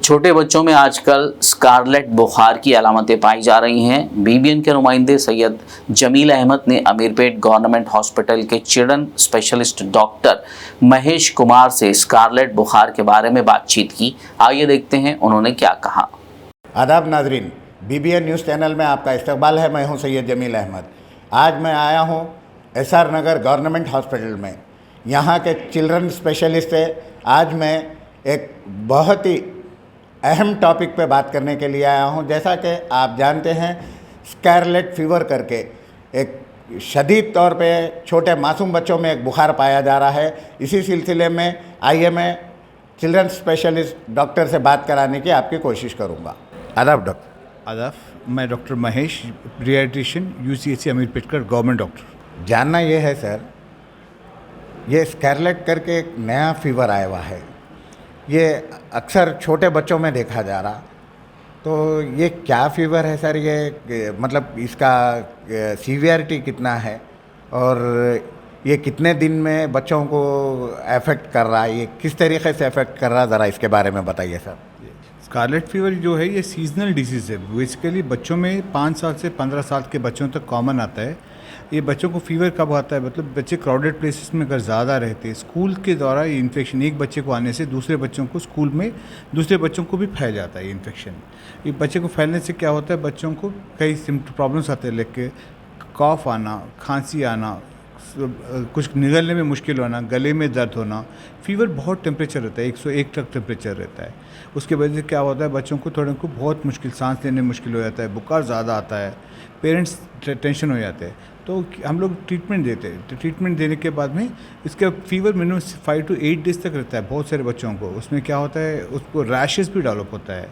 छोटे बच्चों में आजकल स्कारलेट बुखार की अलामतें पाई जा रही हैं। बीबीएन के नुमाइंदे सैयद जमील अहमद ने अमीरपेट गवर्नमेंट हॉस्पिटल के children specialist doctor Mahesh Kumar से स्कारलेट बुखार के बारे में बातचीत की। आइए देखते हैं उन्होंने क्या कहा। आदाब नाजरीन, बीबीएन न्यूज़ चैनल में आपका इस्तकबाल है। मैं हूं सैयद जमील अहमद। आज मैं आया हूं एसआर नगर गवर्नमेंट हॉस्पिटल में। यहां के चिल्ड्रन स्पेशलिस्ट है। आज मैं एक बहुत ही अहम टॉपिक पे बात करने के लिए आया हूं। जैसा कि आप जानते हैं, स्कारलेट फीवर करके एक शदीद तौर पे छोटे मासूम बच्चों में एक बुखार पाया जा रहा है। इसी सिलसिले में आइए मैं चिल्ड्रन स्पेशलिस्ट डॉक्टर से बात कराने की आपकी कोशिश करूंगा। आदाब डॉक्टर। आदाब, मैं डॉक्टर महेश, पीडियाट्रिशियन, यूसीएचसी अमीरपेट का गवर्नमेंट डॉक्टर। जानना ये है सर, ये स्कारलेट करके एक नया फीवर आया हुआ है। ये अक्सर छोटे बच्चों में देखा जा रहा, तो ये क्या फीवर है सर? ये मतलब इसका सीवियरिटी कितना है और ये कितने दिन में बच्चों को अफेक्ट कर रहा है? ये किस तरीके से अफेक्ट कर रहा है, ज़रा इसके बारे में बताइए सर। स्कारलेट फीवर जो है ये सीजनल डिजीज़ है। बेसिकली बच्चों में 5 साल से 15 साल के बच्चों तक कॉमन आता है। ये बच्चों को फीवर कब आता है? मतलब बच्चे क्राउडेड प्लेसेस में अगर ज़्यादा रहते हैं, स्कूल के दौरान ये इन्फेक्शन एक बच्चे को आने से दूसरे बच्चों को स्कूल में दूसरे बच्चों को भी फैल जाता है ये इन्फेक्शन। ये बच्चे को फैलने से क्या होता है, बच्चों को कई प्रॉब्लम्स आते हैं, लेके कॉफ आना, खांसी आना, कुछ निगलने में मुश्किल होना, गले में दर्द होना। फीवर बहुत टेम्परेचर रहता है, 101 तक टेम्परेचर रहता है। उसके वजह से क्या होता है, बच्चों को थोड़े को बहुत मुश्किल, सांस लेने में मुश्किल हो जाता है, बुखार ज़्यादा आता है, पेरेंट्स टेंशन हो जाते हैं। तो हम लोग ट्रीटमेंट देते हैं। तो ट्रीटमेंट देने के बाद में इसका फीवर मिनिमम 5 to 8 डेज़ तक रहता है बहुत सारे बच्चों को। उसमें क्या होता है, उसको रैशेस भी डेवलप होता है।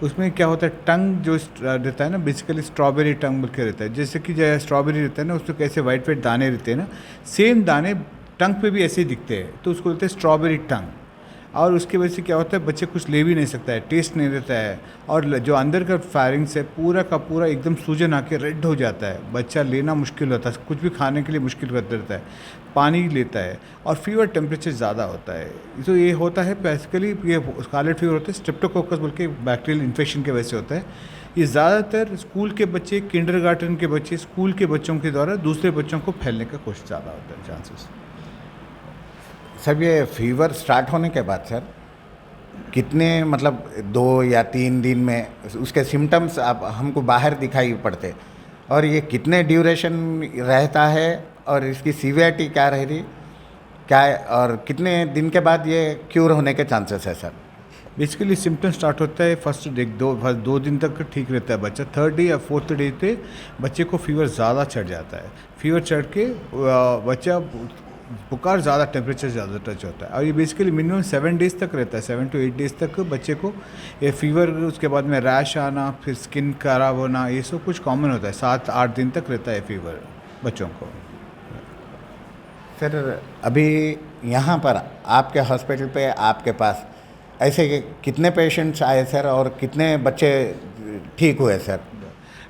उसमें क्या होता है, टंग जो रहता है ना, बेसिकली स्ट्रॉबेरी टंग बोल के रहता है। जैसे कि जो स्ट्रॉबेरी रहता है ना, उसमें कैसे वाइट वाइट दाने रहते हैं ना, सेम दाने टंग पे भी ऐसे ही दिखते हैं, तो उसको बोलते हैं स्ट्रॉबेरी टंग। और उसकी वजह से क्या होता है, बच्चे कुछ ले भी नहीं सकता है, टेस्ट नहीं रहता है, और जो अंदर का फायरिंग्स है पूरा का पूरा एकदम सूजन आके रेड हो जाता है। बच्चा लेना मुश्किल होता है, कुछ भी खाने के लिए मुश्किल करता रहता है, पानी लेता है, और फीवर टेम्परेचर ज़्यादा होता है। तो ये होता है बेसिकली, ये स्कारलेट फीवर होता है स्ट्रेप्टोकोकस बोल के बैक्टीरियल इन्फेक्शन की वजह से होता है। ये ज़्यादातर स्कूल के बच्चे, किंडरगार्टन के बच्चे, स्कूल के बच्चों के द्वारा दूसरे बच्चों को फैलने का कोशिश ज़्यादा होता है, चांसेस। सर ये फीवर स्टार्ट होने के बाद सर कितने, मतलब 2 या 3 दिन में उसके सिम्टम्स आप हमको बाहर दिखाई पड़ते, और ये कितने ड्यूरेशन रहता है और इसकी सीवियरिटी क्या रह रही क्या है, और कितने दिन के बाद ये क्यूर होने के चांसेस है सर? बेसिकली सिम्टम स्टार्ट होता है फर्स्ट दो दिन तक ठीक रहता है बच्चा। 3rd डे या 4th डे पे बच्चे को फीवर ज़्यादा चढ़ जाता है। फीवर चढ़ के बच्चा बुखार ज़्यादा, टेम्परेचर ज़्यादा टच होता है, और ये बेसिकली मिनिमम 7 डेज़ तक रहता है। 7 to 8 डेज़ तक बच्चे को ये फीवर, उसके बाद में रैश आना, फिर स्किन खराब होना, ये सब कुछ कॉमन होता है। 7-8 दिन तक रहता है फीवर बच्चों को। सर अभी यहाँ पर आपके हॉस्पिटल पे आपके पास ऐसे कितने पेशेंट्स आए सर, और कितने बच्चे ठीक हुए सर?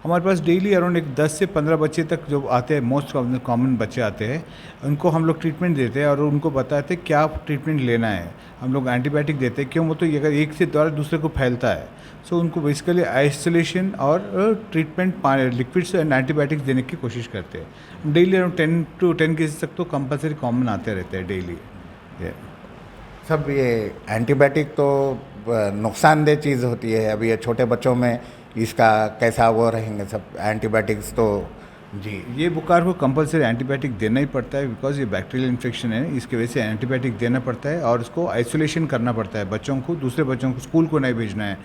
हमारे पास डेली अराउंड 10 से 15 बच्चे तक जो आते हैं, मोस्ट कॉमन बच्चे आते हैं, उनको हम लोग ट्रीटमेंट देते हैं और उनको बताते हैं क्या ट्रीटमेंट लेना है। हम लोग एंटीबायोटिक देते हैं, क्यों? वो तो अगर एक से द्वारा दूसरे को फैलता है, सो उनको बेसिकली आइसोलेशन और ट्रीटमेंट लिक्विड्स एंड एंटीबायोटिक्स देने की कोशिश करते हैं। डेली अराउंड 10 to 10 केसेस तक तो कंपलसरी कॉमन आते रहते हैं डेली। सब ये एंटीबायोटिक तो नुकसानदेह चीज़ होती है। अभी ये छोटे बच्चों में इसका कैसा वो रहेंगे सब एंटीबायोटिक्स? तो जी, ये बुखार को कंपलसरी एंटीबायोटिक देना ही पड़ता है, बिकॉज ये बैक्टीरियल इन्फेक्शन है, इसकी वजह से एंटीबायोटिक देना पड़ता है, और उसको आइसोलेशन करना पड़ता है। बच्चों को, दूसरे बच्चों को स्कूल को नहीं भेजना है,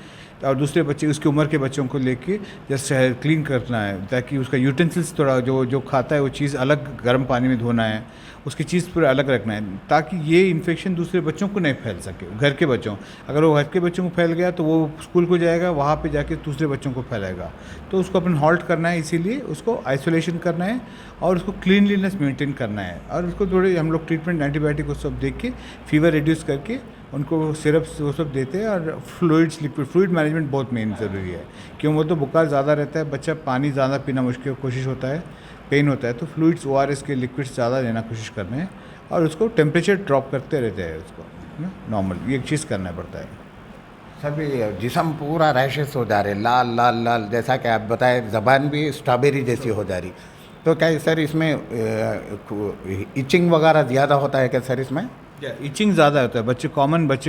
और दूसरे बच्चे उसकी उम्र के बच्चों को लेके जस्ट क्लीन करना है, ताकि उसका यूटेंसिल्स थोड़ा जो खाता है वो चीज़ अलग गर्म पानी में धोना है, उसकी चीज़ पूरा अलग रखना है, ताकि ये इन्फेक्शन दूसरे बच्चों को नहीं फैल सके। घर के बच्चों, अगर वो घर के बच्चों को फैल गया तो वो स्कूल को जाएगा, वहाँ पे जाके दूसरे बच्चों को फैलाएगा। तो उसको अपन हॉल्ट करना है, इसीलिए उसको आइसोलेशन करना है और उसको क्लीनलीनेस मेंटेन करना है, और उसको थोड़े हम लोग ट्रीटमेंट एंटीबायोटिक वो सब देख के फीवर रिड्यूस करके उनको सिरप्स वो सब देते हैं। और फ्लूइड्स, लिक्विड फ्लूइड मैनेजमेंट बहुत मेन ज़रूरी है, क्यों? वो तो बुखार ज़्यादा रहता है, बच्चा पानी ज़्यादा पीना मुश्किल कोशिश होता है, पेन होता है, तो फ्लूइड्स, ORS के लिक्विड्स ज़्यादा लेना कोशिश करना है, और उसको टेम्परेचर ड्रॉप करते रहते हैं, उसको नॉर्मल ये चीज़ करना पड़ता है। सभी जिस्म पूरा रैशेस हो जा रहे, लाल लाल लाल, जैसा कि आप बताए, ज़बान भी स्ट्रॉबेरी जैसी हो जा रही। तो क्या सर इसमें इचिंग वगैरह ज़्यादा होता है क्या सर इसमें? इचिंग ज़्यादा होता है बच्चे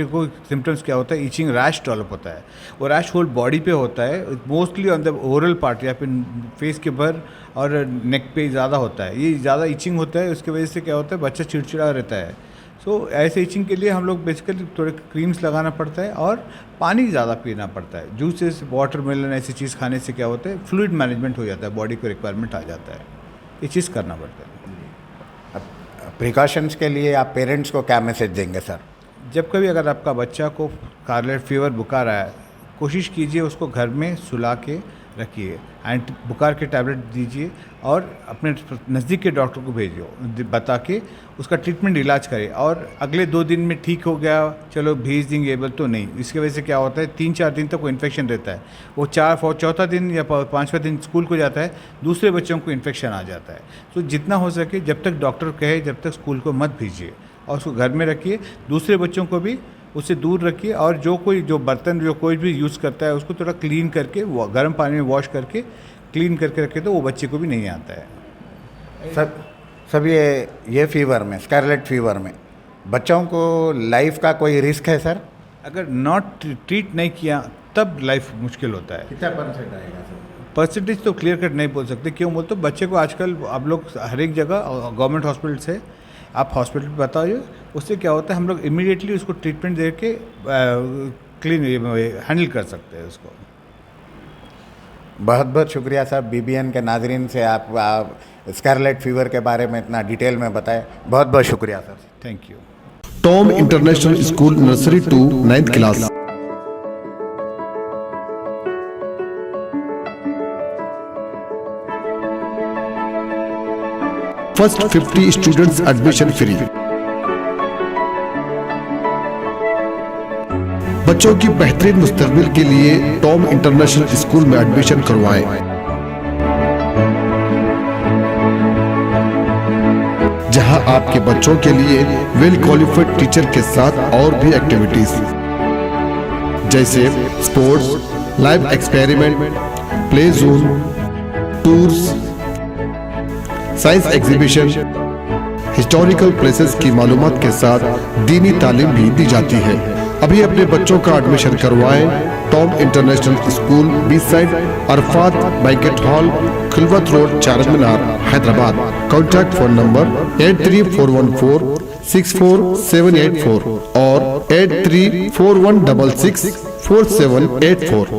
को सिम्टम्स क्या होता है, इचिंग रैश डेवलप होता है। वो रैश होल बॉडी पे होता है, mostly on the oral part या फिर फेस के ऊपर और नेक पे ज़्यादा होता है। ये ज़्यादा इचिंग होता है, उसकी वजह से क्या होता है बच्चा चिड़चिड़ा रहता है। सो ऐसे इचिंग के लिए हम लोग बेसिकली थोड़े क्रीम्स लगाना पड़ता है और पानी ज़्यादा पीना पड़ता है। जूसेस, वाटरमेलन ऐसी चीज़ खाने से क्या होता है फ्लूइड मैनेजमेंट हो जाता है, बॉडी को रिक्वायरमेंट आ जाता है, ये चीज़ करना पड़ता है। प्रिकॉशंस के लिए आप पेरेंट्स को क्या मैसेज देंगे सर? जब कभी अगर आपका बच्चा को स्कारलेट फीवर बुखार आया, कोशिश कीजिए उसको घर में सुला के रखिए, एंटी बुखार के टैबलेट दीजिए और अपने नज़दीक के डॉक्टर को भेजिए, बता के उसका ट्रीटमेंट इलाज करें। और अगले 2 दिन में ठीक हो गया चलो भेज देंगे एबल, तो नहीं। इसकी वजह से क्या होता है 3-4 दिन तक वो इन्फेक्शन रहता है। वो चौथा दिन या 5वां दिन स्कूल को जाता है, दूसरे बच्चों को इन्फेक्शन आ जाता है। तो जितना हो सके जब तक डॉक्टर कहे जब तक स्कूल को मत भेजिए और उसको घर में रखिए, दूसरे बच्चों को भी उससे दूर रखिए। और जो बर्तन जो कोई भी यूज़ करता है उसको थोड़ा क्लीन करके गर्म पानी में वॉश करके क्लीन करके रखे तो वो बच्चे को भी नहीं आता है। सब ये फीवर में, स्कारलेट फीवर में बच्चों को लाइफ का कोई रिस्क है सर? अगर नॉट ट्रीट नहीं किया तब लाइफ मुश्किल होता है। कितना परसेंट आएगा सर? परसेंटेज तो क्लियर कट नहीं बोल सकते। क्यों बोलते तो बच्चे को आजकल आप लोग हर एक जगह गवर्नमेंट हॉस्पिटल से आप हॉस्पिटल बताइए, उससे क्या होता है हम लोग इमीडिएटली उसको ट्रीटमेंट दे के क्लीन हैंडल कर सकते हैं उसको। बहुत बहुत शुक्रिया साहब, बीबीएन के नाजरीन से आप स्कारलेट फीवर के बारे में इतना डिटेल में बताएं। बहुत बहुत शुक्रिया sir. Thank you. Tom international school nursery to 9th class. First 50 students admission free. बच्चों की बेहतरीन मुस्तकबिल के लिए टॉम इंटरनेशनल स्कूल में एडमिशन करवाएं। जहां आपके बच्चों के लिए वेल क्वालिफाइड टीचर के साथ और भी एक्टिविटीज जैसे sports, live experiment, play zone, tours, science exhibition, historical places की मालूमात के साथ दीनी तालीम भी दी जाती है। अभी अपने बच्चों का एडमिशन करवाएं। Tom international school, beach side, Arafat banquet hall, Khilwat road, Charminar, Hyderabad. Contact phone number 8341464784 और 8341664784।